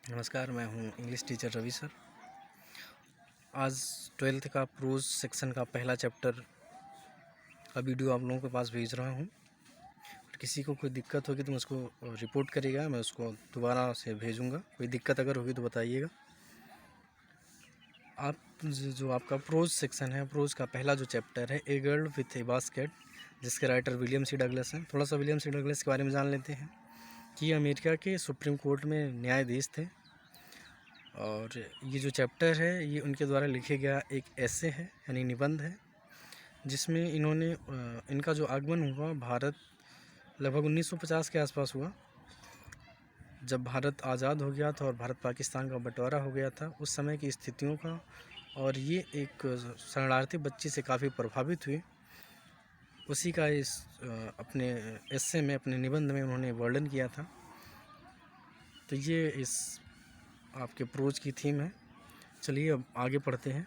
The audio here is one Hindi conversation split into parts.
नमस्कार, मैं हूँ इंग्लिश टीचर रवि सर। आज 12th का प्रोज सेक्शन का पहला चैप्टर का वीडियो आप लोगों के पास भेज रहा हूँ। किसी को कोई दिक्कत होगी तो मैं उसको रिपोर्ट करिएगा, मैं उसको दोबारा से भेजूँगा। कोई दिक्कत अगर होगी तो बताइएगा। आप जो आपका प्रोज सेक्शन है, प्रोज का पहला जो चैप्टर है, a girl with A basket, जिसके राइटर विलियम सी डगलस हैं। थोड़ा सा विलियम सी डगलस के बारे में जान लेते हैं कि अमेरिका के सुप्रीम कोर्ट में न्यायाधीश थे। और ये जो चैप्टर है ये उनके द्वारा लिखे गया एक ऐसे है, यानी निबंध है, जिसमें इन्होंने इनका जो आगमन हुआ भारत लगभग 1950 के आसपास हुआ, जब भारत आज़ाद हो गया था और भारत पाकिस्तान का बंटवारा हो गया था। उस समय की स्थितियों का, और ये एक शरणार्थी बच्ची से काफ़ी प्रभावित हुए, उसी का इस अपने ऐसे में, अपने निबंध में उन्होंने वर्णन किया था। तो ये इस आपके प्रोज की थीम है। चलिए अब आगे पढ़ते हैं,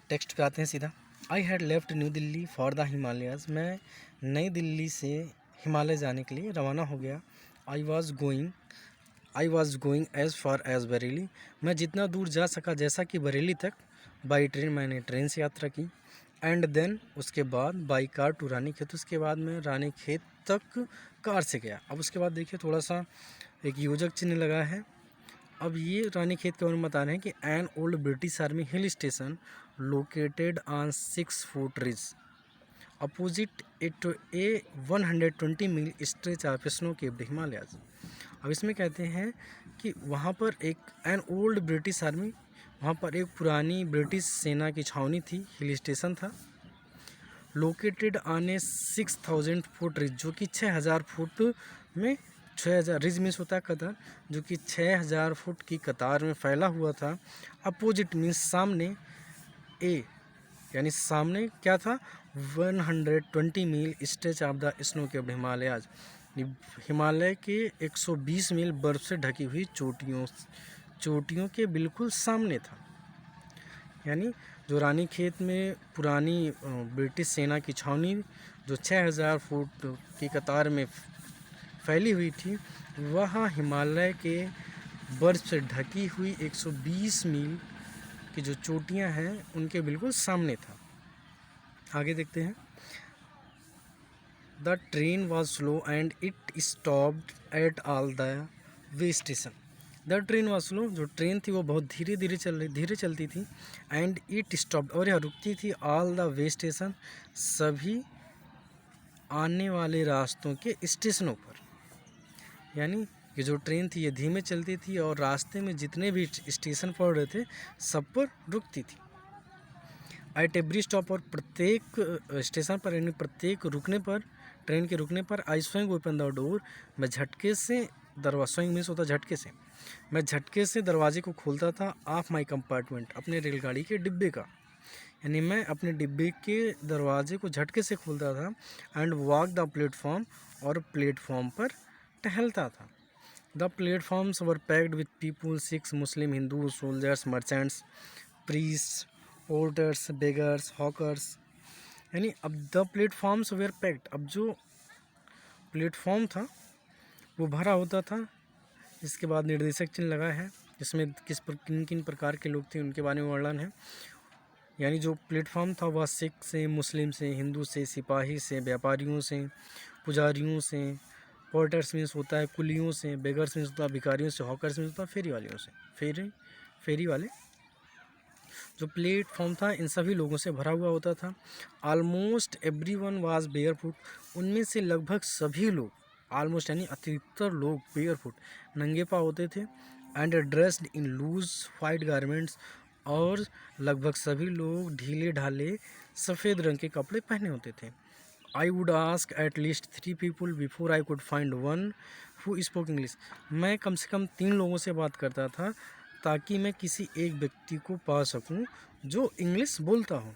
टेक्स्ट पे आते हैं सीधा। I had left new Delhi for the Himalayas. मैं नई दिल्ली से हिमालय जाने के लिए रवाना हो गया। I was going as far as Bareilly. मैं जितना दूर जा सका, जैसा कि बरेली तक। बाई ट्रेन, मैंने ट्रेन से यात्रा की। एंड देन, उसके बाद बाई कार टू रानीखेत। उसके बाद मैं रानीखेत तक कार से गया। अब उसके बाद देखिए, थोड़ा सा एक योजक चिन्ह लगा है। अब ये रानीखेत के बारे में बता रहे हैं कि an old British army hill station located on 6 foot ridge opposite it a 120 mile stretch of snow capped Himalayas. अब इसमें कहते हैं कि वहाँ पर एक एन ओल्ड ब्रिटिश आर्मी, वहाँ पर एक पुरानी ब्रिटिश सेना की छावनी थी, हिल स्टेशन था। Located on A 6000 foot ridge, जो कि 6000 फुट में, 6000 रिज मीन्स होता है कतार, जो कि 6000 फुट की कतार में फैला हुआ था। अपोजिट मीन्स सामने, ए यानी सामने क्या था, 120 mile stretch of the snow capped Himalayas, Himalaya के 120 मील बर्फ से ढकी हुई चोटियों के बिल्कुल सामने था। यानी जो रानीखेत में पुरानी ब्रिटिश सेना की छावनी, जो 6000 फुट की कतार में फैली हुई थी, वह हिमालय के बर्फ से ढकी हुई 120 मील की जो चोटियां हैं उनके बिल्कुल सामने था। आगे देखते हैं। The train was slow and it stopped at all the way station. The train was slow, जो ट्रेन थी वो बहुत धीरे चलती थी। एंड इट स्टॉप्ड, और यह रुकती थी, ऑल द वे स्टेशन, सभी आने वाले रास्तों के स्टेशनों पर। यानी ये जो ट्रेन थी ये धीमे चलती थी और रास्ते में जितने भी स्टेशन पड़ रहे थे सब पर रुकती थी। एट एवरी स्टॉप, और प्रत्येक स्टेशन पर, यानी प्रत्येक रुकने पर, ट्रेन के रुकने पर, आई स्वयं ओपन द डोर, मैं झटके से दरवाजा, स्वयं मीन्स होता झटके से, मैं झटके से दरवाजे को खोलता था। ऑफ माई कंपार्टमेंट, अपने रेलगाड़ी के डिब्बे का, यानी मैं अपने डिब्बे के दरवाजे को झटके से खोलता था। एंड वॉक द प्लेटफॉर्म, और प्लेटफॉर्म पर टहलता था। The platforms were packed with people, Sikhs, Muslim, Hindu, soldiers, merchants, priest, porters, beggars, hawkers. यानी अब द प्लेटफॉर्म्स वेयर पैक्ड, अब जो प्लेटफॉर्म था वो भरा होता था। इसके बाद निर्देशक चिन्ह लगा है, जिसमें किन किन प्रकार के लोग थे उनके बारे में वर्णन है। यानी जो प्लेटफॉर्म था वह सिख से, मुस्लिम से, हिंदू से, सिपाही से, व्यापारियों से, पुजारियों से, पोर्टर्स मीन्स होता है कुलियों से, बेगर्स मीन्स होता है भिखारियों से, हॉकर्स मीन्स होता है फेरी वालियों से, फेरी वाले। जो प्लेटफॉर्म था इन सभी लोगों से भरा हुआ होता था। ऑलमोस्ट एवरीवन वाज बेयरफुट, उनमें से लगभग सभी लोग, ऑलमोस्ट यानी अधिकतर लोग, बेयरफुट, नंगे पाँव होते थे। And dressed in loose white garments, और लगभग सभी लोग ढीले ढाले सफ़ेद रंग के कपड़े पहने होते थे। I would ask at least 3 people before I could find one who spoke English. मैं कम से कम 3 लोगों से बात करता था ताकि मैं किसी एक व्यक्ति को पा सकूं जो इंग्लिश बोलता हो।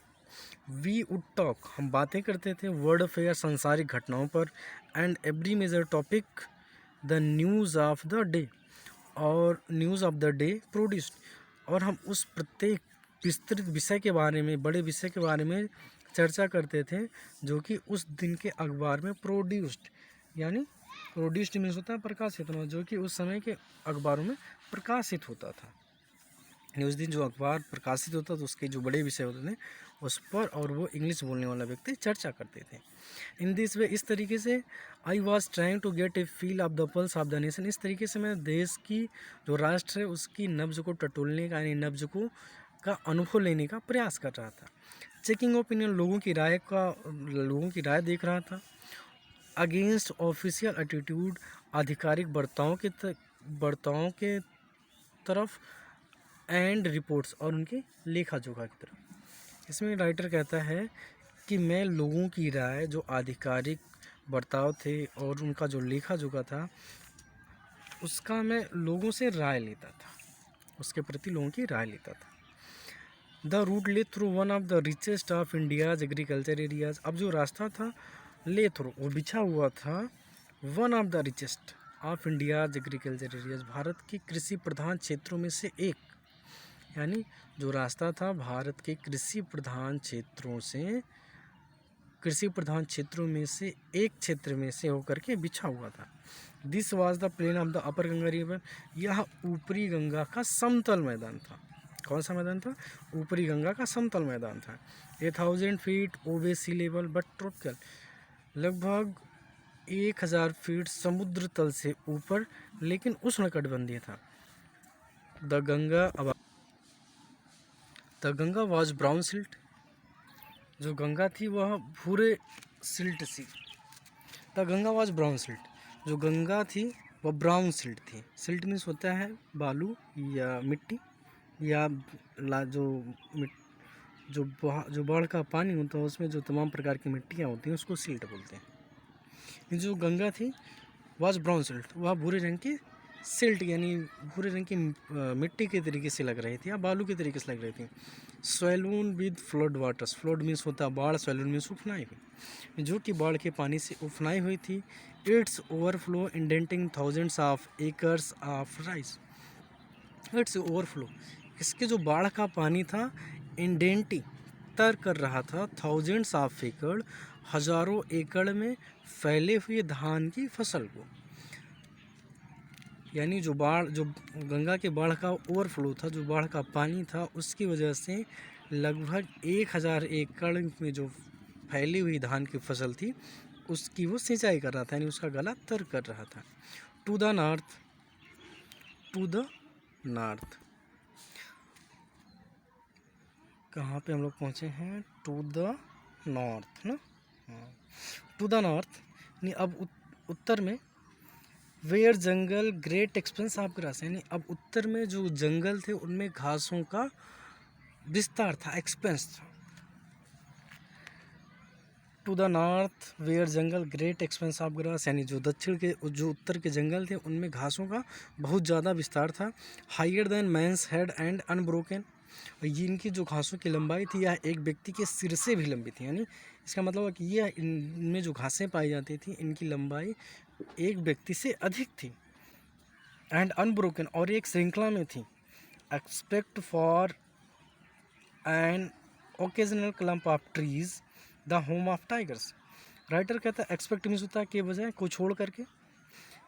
वी वुड टॉक, हम बातें करते थे, वर्ल्ड अफेयर, सांसारिक घटनाओं पर। And every major topic, the news of the day, और news of the day produced, और हम उस प्रत्येक विस्तृत विषय के बारे में, बड़े विषय के बारे में चर्चा करते थे जो कि उस दिन के अखबार में प्रोड्यूस्ड, यानी प्रोड्यूस्ड मीन्स होता है प्रकाशित होना, जो कि उस समय के अखबारों में प्रकाशित होता था। उस दिन जो अखबार प्रकाशित होता था उसके जो बड़े विषय होते थे उस पर, और वो इंग्लिश बोलने वाला व्यक्ति चर्चा करते थे। इन दिस वे, इस तरीके से I was trying to get a feel of the pulse of the nation, इस तरीके से मैं देश की जो राष्ट्र है उसकी नब्ज को टटोलने का, यानी नब्ज को का अनुभव लेने का प्रयास कर रहा था। चेकिंग ओपिनियन, लोगों की राय देख रहा था। अगेंस्ट ऑफिशियल एटीट्यूड, आधिकारिक बर्तावों के तरफ, एंड रिपोर्ट्स, और उनके लेखा जोखा की तरफ। इसमें राइटर कहता है कि मैं लोगों की राय, जो आधिकारिक बर्ताव थे और उनका जो लेखा जोखा था, उसका मैं लोगों से राय लेता था, उसके प्रति लोगों की राय लेता था। द रूट ले through one of the richest of India's agriculture areas, अब जो रास्ता था ले थ्रू, वो बिछा हुआ था one of the richest of India's agriculture areas, Bharat के कृषि प्रधान क्षेत्रों में से एक, यानी जो रास्ता था भारत के कृषि प्रधान क्षेत्रों में से एक क्षेत्र में से होकर के बिछा हुआ था। This was the plain of the upper Ganga river, यह ऊपरी गंगा का समतल मैदान था। कौन सा मैदान था? ऊपरी गंगा का समतल मैदान था। 1000 feet above sea level but tropical, लगभग 1000 फीट समुद्र तल से ऊपर, लेकिन उष्णकटिबंधीय था। The Ganga was brown silt, जो गंगा थी वह भूरे सिल्ट सी। The Ganga was brown silt, जो गंगा थी वह ब्राउन सिल्ट थी। सिल्ट मीन्स होता है बालू या मिट्टी, या जो बाढ़ का पानी होता है उसमें जो तमाम प्रकार की मिट्टियाँ होती हैं उसको सिल्ट बोलते हैं। जो गंगा थी वाज ब्राउन सिल्ट, वह भूरे रंग की सिल्ट, यानी भूरे रंग की मिट्टी के तरीके से लग रही थी या बालू के तरीके से लग रही थी। Swollen with flood waters, flood means होता है बाढ़, स्वैलून मीन्स उफनाई हुई, जो कि बाढ़ के पानी से उफनाई हुई थी। It's overflow indenting thousands of acres of rice, it's overflow, इसके जो बाढ़ का पानी था इंडेंटिंग तर कर रहा था थाउजेंड्स ऑफ एकड़, हजारों एकड़ में फैले हुए धान की फसल को, यानी जो गंगा के बाढ़ का ओवरफ्लो था, जो बाढ़ का पानी था, उसकी वजह से लगभग 1000 एकड़ में जो फैली हुई धान की फसल थी उसकी वो सिंचाई कर रहा था, यानी उसका गला तर कर रहा था। टू द नॉर्थ, कहाँ पे हम लोग पहुँचे हैं? टू द नॉर्थ ना, टू द नॉर्थ, यानी अब उत्तर में। Where jungle great expanse of grass, यानी अब उत्तर में जो जंगल थे उनमें घासों का विस्तार था, एक्सपेंस था। To the north where jungle great expanse of grass, यानी जो उत्तर के जंगल थे उनमें घासों का बहुत ज़्यादा विस्तार था। Higher than man's head and unbroken, ये इनकी जो घासों की लंबाई थी यह एक व्यक्ति के सिर से भी लंबी थी, यानी इसका मतलब है कि यह इनमें जो घासें पाई जाती थी इनकी लंबाई एक व्यक्ति से अधिक थी। एंड अनब्रोकन, और एक श्रृंखला में थी। Expect for an occasional clump of trees the home of tigers, writer कहता है एक्सपेक्ट मीन्स होता है के बजाय, को छोड़ करके,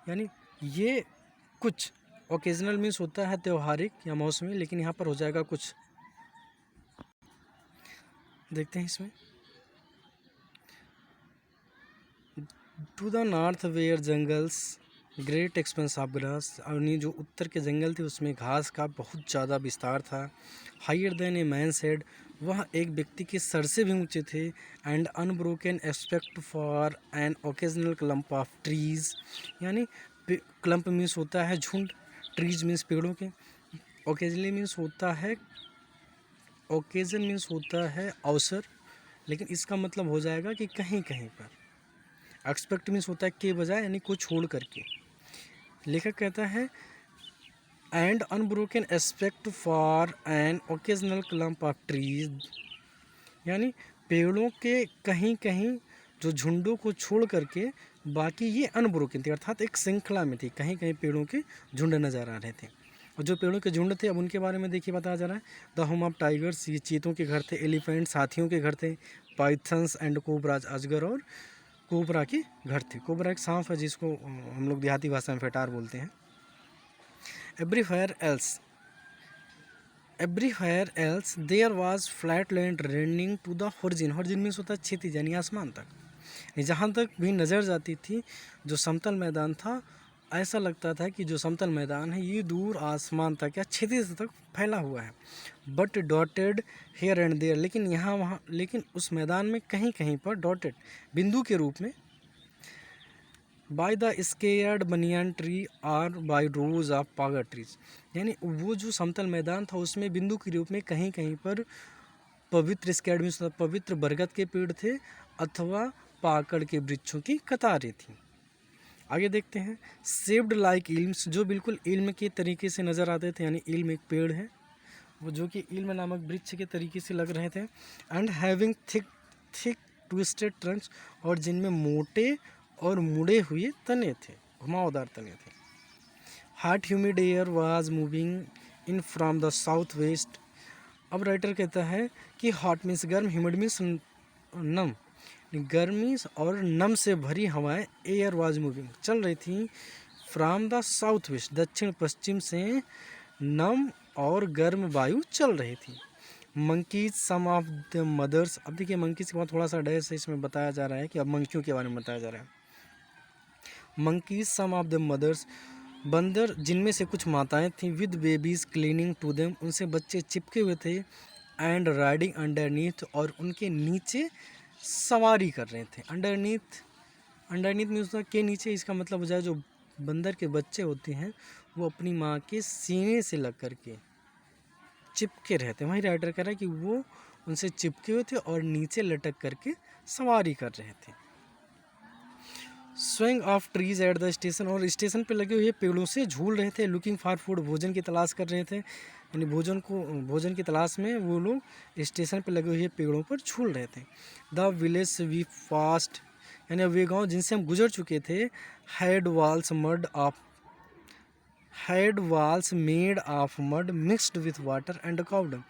यानी ये कुछ, ओकेजनल मीन्स होता है त्यौहारिक या मौसमी, लेकिन यहाँ पर हो जाएगा कुछ। देखते हैं इसमें। To the north where jungles great expanse of grass, और जो उत्तर के जंगल थे उसमें घास का बहुत ज़्यादा विस्तार था। Higher than a man's head, वह एक व्यक्ति के सर से भी ऊंचे थे। And unbroken expect for an occasional clump of trees, यानी क्लम्प मीन्स होता है झुंड, ट्रीज मीन्स पेड़ों के, ओकेजनली मीन्स होता है, ओकेजन मीन्स होता है अवसर, लेकिन इसका मतलब हो जाएगा कि कहीं कहीं पर। एक्सपेक्ट मीन्स होता है के बजाय, यानी को छोड़ करके। लेखक कहता है and unbroken expect for an occasional clump of trees, यानी पेड़ों के कहीं कहीं जो झुंडों को छोड़ करके बाकी ये अनब्रोकन थी, अर्थात एक श्रृंखला में थी, कहीं कहीं पेड़ों के झुंड नज़र आ रहे थे। और जो पेड़ों के झुंड थे अब उनके बारे में देखिए बताया जा रहा है। द होम ऑफ टाइगर्स, ये चीतों के घर थे। एलिफेंट्स, हाथियों के घर थे। पाइथन्स एंड कोबराज, अजगर और कोबरा के घर थे। कोबरा एक सांप है जिसको हम लोग देहाती भाषा में फेटार बोलते हैं। Everywhere else there was flat land running to the horizon. Horizon means होता है क्षितिज यानी आसमान तक। जहाँ तक भी नज़र जाती थी जो समतल मैदान था, ऐसा लगता था कि जो समतल मैदान है ये दूर आसमान तक या क्षितिज तक फैला हुआ है। But dotted here and there, लेकिन यहाँ वहाँ, लेकिन उस मैदान में कहीं कहीं पर डॉटेड बिंदु के रूप में by the sacred banyan tree और बाय रोज ऑफ पागर ट्रीज, यानी वो जो समतल मैदान था उसमें बिंदु के रूप में कहीं कहीं पर पवित्र स्केयर्ड मीन्स पवित्र बरगद के पेड़ थे अथवा पाकड़ के वृक्षों की कतारें थीं। आगे देखते हैं। शेप्ड लाइक इल्म्स, जो बिल्कुल इल्म के तरीके से नज़र आते थे, यानी इल्म एक पेड़ है वो जो कि इल्म नामक वृक्ष के तरीके से लग रहे थे। And having thick twisted Trunks, और जिनमें मोटे और मुड़े हुए तने थे, घुमावदार तने थे। Hot humid air was moving in from the south west. अब राइटर कहता है कि हॉट मीन्स गर्म, ह्यूमिड मीन्स नम, गर्मी और नम से भरी हवाएं एयर वाज मूविंग चल रही थी फ्रॉम द साउथ वेस्ट, दक्षिण पश्चिम से नम और गर्म वायु चल रही थी। Monkeys some of the mothers, अब देखिए मंकीज के बाद थोड़ा सा डैश इसमें बताया जा रहा है कि अब मंकियों के बारे में बताया जा रहा है। Monkeys some of the mothers, बंदर जिनमें से कुछ माताएं थीं, with babies clinging to them, उनसे बच्चे चिपके हुए थे। एंड राइडिंग अंडरनीथ, और उनके नीचे सवारी कर रहे थे। अंडरनीथ मीन्स के नीचे, इसका मतलब हो जाए जो बंदर के बच्चे होते हैं वो अपनी माँ के सीने से लग कर के चिपके रहते हैं। वहीं राइटर कह रहा है कि वो उनसे चिपके हुए थे और नीचे लटक करके सवारी कर रहे थे। Swing of trees at the station, और स्टेशन पे लगे हुए पेड़ों से झूल रहे थे। लुकिंग फॉर फूड, भोजन की तलाश कर रहे थे, यानी भोजन की तलाश में वो लोग स्टेशन पे लगे हुए पेड़ों पर झूल रहे थे। द विलेज वी फास्ट, यानी वे गांव जिनसे हम गुजर चुके थे, had walls made of mud mixed with water and cow dung,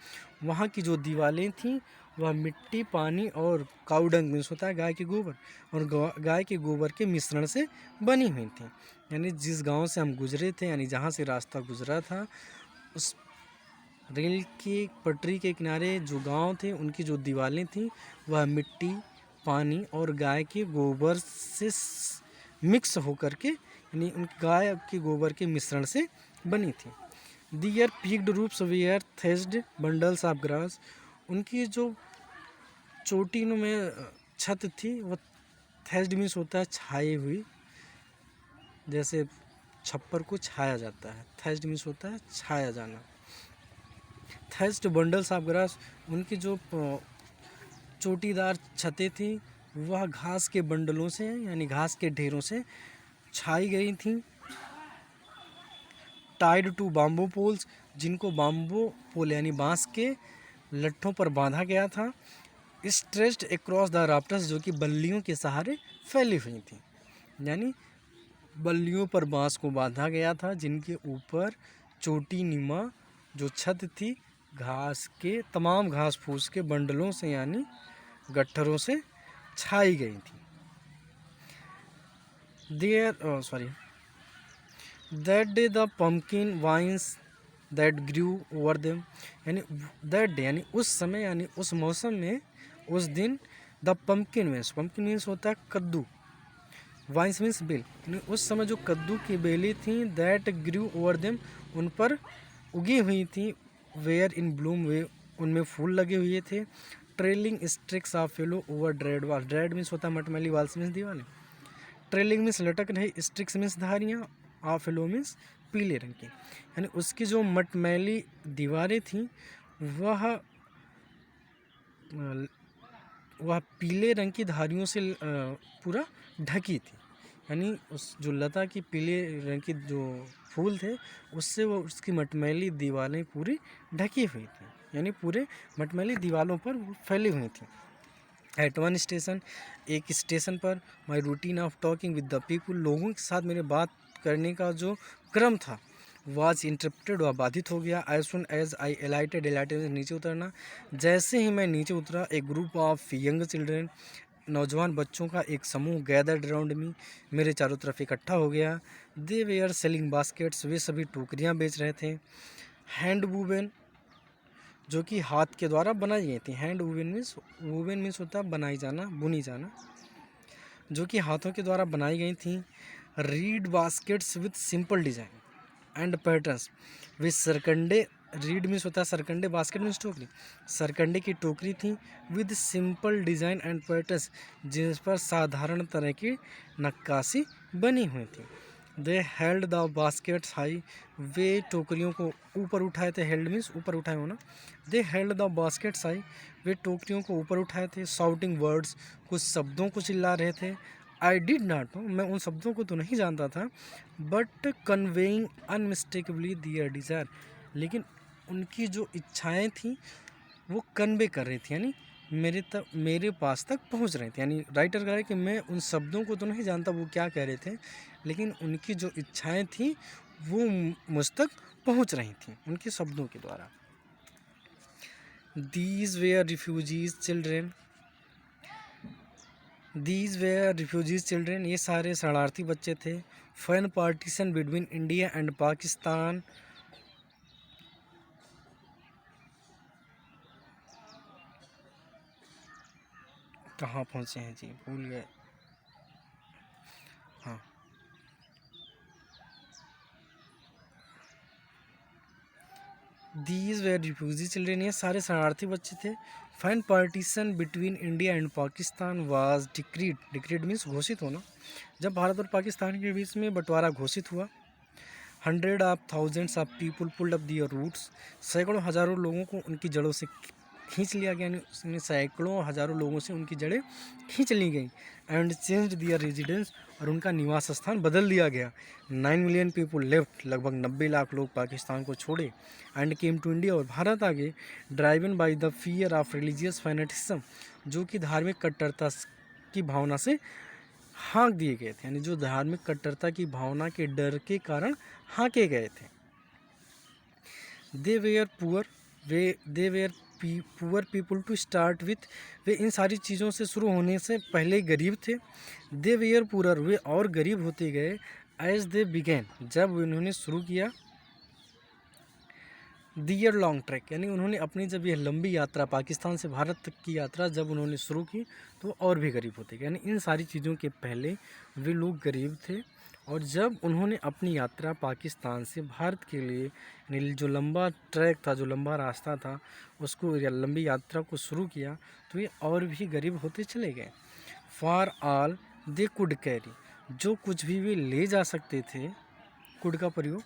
वहाँ की जो दीवारें थीं वह मिट्टी, पानी और काउडंग मीन्स होता है गाय के गोबर, और गाय के गोबर के मिश्रण से बनी हुई थी। यानी जिस गांव से हम गुजरे थे, यानी जहाँ से रास्ता गुजरा था, उस रेल की पटरी के किनारे जो गांव थे उनकी जो दीवारें थीं वह मिट्टी, पानी और गाय के गोबर से मिक्स होकर के, यानी उन गाय के गोबर के मिश्रण से बनी थी। Their peaked roofs were thatched bundles of grass, उनकी जो चोटियों में छत थी वह थेस्ड मीन्स होता है छाई हुई, जैसे छप्पर को छाया जाता है, थेस्ड मीन्स होता है छाया जाना। थेस्ड बंडल्स ऑफ ग्रास, उनकी जो चोटीदार छतें थी वह घास के बंडलों से, यानी घास के ढेरों से छाई गई थी। टाइड टू बाम्बू पोल्स, जिनको बाम्बू पोल यानी बांस के लट्ठों पर बांधा गया था। स्ट्रेच्ड अक्रॉस द राफ्टर्स, जो कि बल्लियों के सहारे फैली हुई थी, यानी बल्लियों पर बांस को बांधा गया था जिनके ऊपर चोटी नुमा जो छत थी तमाम घास फूस के बंडलों से यानी गट्ठरों से छाई गई थी। That day the pumpkin vines that grew over them, यानी दैट डे यानी उस समय, यानी उस मौसम में, उस दिन, द पम्पकिन मीन्स होता है कद्दू, वाइन्स मीन्स बेल, यानी उस समय जो कद्दू की बेलें थीं, दैट ग्रू ओवर देम, उन पर उगी हुई थी। वेयर इन ब्लूम, वे उनमें फूल लगे हुए थे। Trailing streaks of yellow over drab wall, drab means होता है मटमैली, वाल्स मीन्स दीवारें। ट्रेलिंग मीन्स लटक रहे, स्ट्रिक्स मीन्स धारियाँ, ऑफ येलो मीन्स पीले रंग की, यानी उसकी जो मटमैली दीवारें थीं वह पीले रंग की धारियों से पूरा ढकी थी, यानी उस जो लता की पीले रंग की जो फूल थे उससे वो उसकी मटमैली दीवारें पूरी ढकी हुई थी, यानी पूरे मटमैली दीवारों पर वो फैली हुई थी। एट वन स्टेशन, एक स्टेशन पर, my routine of talking with the people, लोगों के साथ मेरे बात करने का जो क्रम था वाज इंटरप्टेड, वह बाधित हो गया। एज सुन एज आई एलाइटेड, नीचे उतरना, जैसे ही मैं नीचे उतरा, ए ग्रुप ऑफ यंग चिल्ड्रेन, नौजवान बच्चों का एक समूह गैदर्ड अराउंड मी, मेरे चारों तरफ इकट्ठा हो गया। दे वेयर सेलिंग बास्केट्स, वे सभी टोकरियाँ बेच रहे थे। हैंड वूवन, जो कि हाथ के द्वारा बनाई गई थी। हैंड वूवन मीन्स होता है बनाई जाना, बुनी जाना, जो कि हाथों के द्वारा बनाई गई थी। Reed baskets with simple design and patterns, वे सरकंडे, रीड मीन्स होता है सरकंडे, बास्केट मीन्स टोकरी, सरकंडे की टोकरी थी। With simple design and patterns, जिस पर साधारण तरह की नक्काशी बनी हुई थी। They held the baskets high, वे टोकरियों को ऊपर उठाए थे। हेल्ड मीन्स ऊपर उठाए होना। They held the baskets high, वे टोकरियों को ऊपर उठाए थे। शाउटिंग वर्ड्स, कुछ शब्दों को चिल्ला रहे थे। आई डिड नॉट नो, मैं उन शब्दों को तो नहीं जानता था। बट कन्वेइंग अनमिस्टेकेबली दियर डिज़ायर, लेकिन उनकी जो इच्छाएं थी वो कन्वे कर रही थी, यानी मेरे पास तक पहुंच रही थी। यानी राइटर कह रहा है कि मैं उन शब्दों को तो नहीं जानता वो क्या कह रहे थे, लेकिन उनकी जो इच्छाएं थी वो मुझ तक पहुंच रही थी उनके शब्दों के द्वारा। These were refugees children, these were refugees children, ये सारे शरणार्थी बच्चे थे। From partition between India and Pakistan, कहाँ पहुँचे हैं जी, भूल गए। हाँ, दीज वेयर रिफ्यूजी चिल्ड्रेन, ये सारे शरणार्थी बच्चे थे। Fine partition between India and Pakistan was decreed, decreed means घोषित होना, जब भारत और पाकिस्तान के बीच में बंटवारा घोषित हुआ। Hundred of thousands of people pulled up their roots, सैकड़ों हज़ारों लोगों को उनकी जड़ों से खींच लिया गया, यानी उसने सैकड़ों हज़ारों लोगों से उनकी जड़ें खींच ली गई। एंड चेंज दियर रेजिडेंस, और उनका निवास स्थान बदल दिया गया। 9 मिलियन पीपुल लेफ्ट, लगभग 90 लाख लोग पाकिस्तान को छोड़े। एंड केम टू इंडिया, और भारत आ गए। Driven by the fear of religious fanaticism, जो कि धार्मिक कट्टरता की भावना से हाँक दिए गए थे, यानी जो धार्मिक कट्टरता की भावना के डर के कारण हाँके गए थे। They were poor, they were poor people to start with, वे इन सारी चीज़ों से शुरू होने से पहले गरीब थे। दे वेयर पुअर, वे और गरीब होते गए। एज दे बिगैन, जब उन्होंने शुरू किया। दियर लॉन्ग ट्रैक, यानी उन्होंने अपनी जब यह लंबी यात्रा पाकिस्तान से भारत तक की यात्रा जब उन्होंने शुरू की तो और भी गरीब होते गए, यानी इन सारी चीज़ों के पहले वे लोग गरीब थे। और जब उन्होंने अपनी यात्रा पाकिस्तान से भारत के लिए, यानी जो लंबा ट्रैक था, जो लंबा रास्ता था, उसको या लंबी यात्रा को शुरू किया तो ये और भी गरीब होते चले गए। For all they could carry, जो कुछ भी वे ले जा सकते थे, कुड का प्रयोग,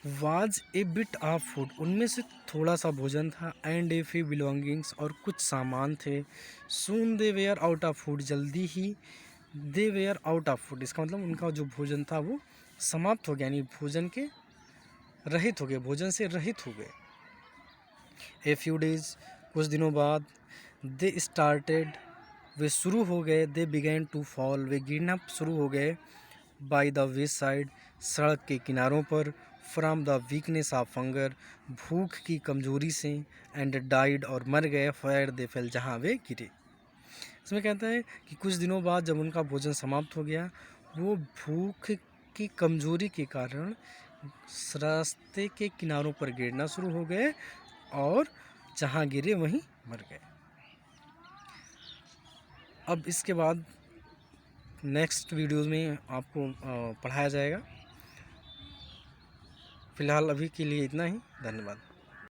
was a bit of food, उनमें से थोड़ा सा भोजन था। एंड ए फी बिलोंगिंग्स, और कुछ सामान थे। सून दे वेयर आउट ऑफ फूड, जल्दी ही दे वेयर आउट ऑफ फूड, इसका मतलब उनका जो भोजन था वो समाप्त हो गया, यानी भोजन के रहित हो गए, भोजन से रहित हो गए। ए फ्यू डेज, कुछ दिनों बाद। दे स्टार्टेड, वे शुरू हो गए। दे बिगैन टू फॉल, वे गिरना शुरू हो गए। बाई द वे साइड, सड़क के किनारों पर। From the weakness of hunger, भूख की कमजोरी से। एंड डाइड, और मर गए। फायर दे फेल, जहाँ वे गिरे। इसमें कहता है कि कुछ दिनों बाद जब उनका भोजन समाप्त हो गया, वो भूख की कमजोरी के कारण रास्ते के किनारों पर गिरना शुरू हो गए और जहाँ गिरे वहीं मर गए। अब इसके बाद नेक्स्ट वीडियोस में आपको पढ़ाया जाएगा। फ़िलहाल अभी के लिए इतना ही, धन्यवाद।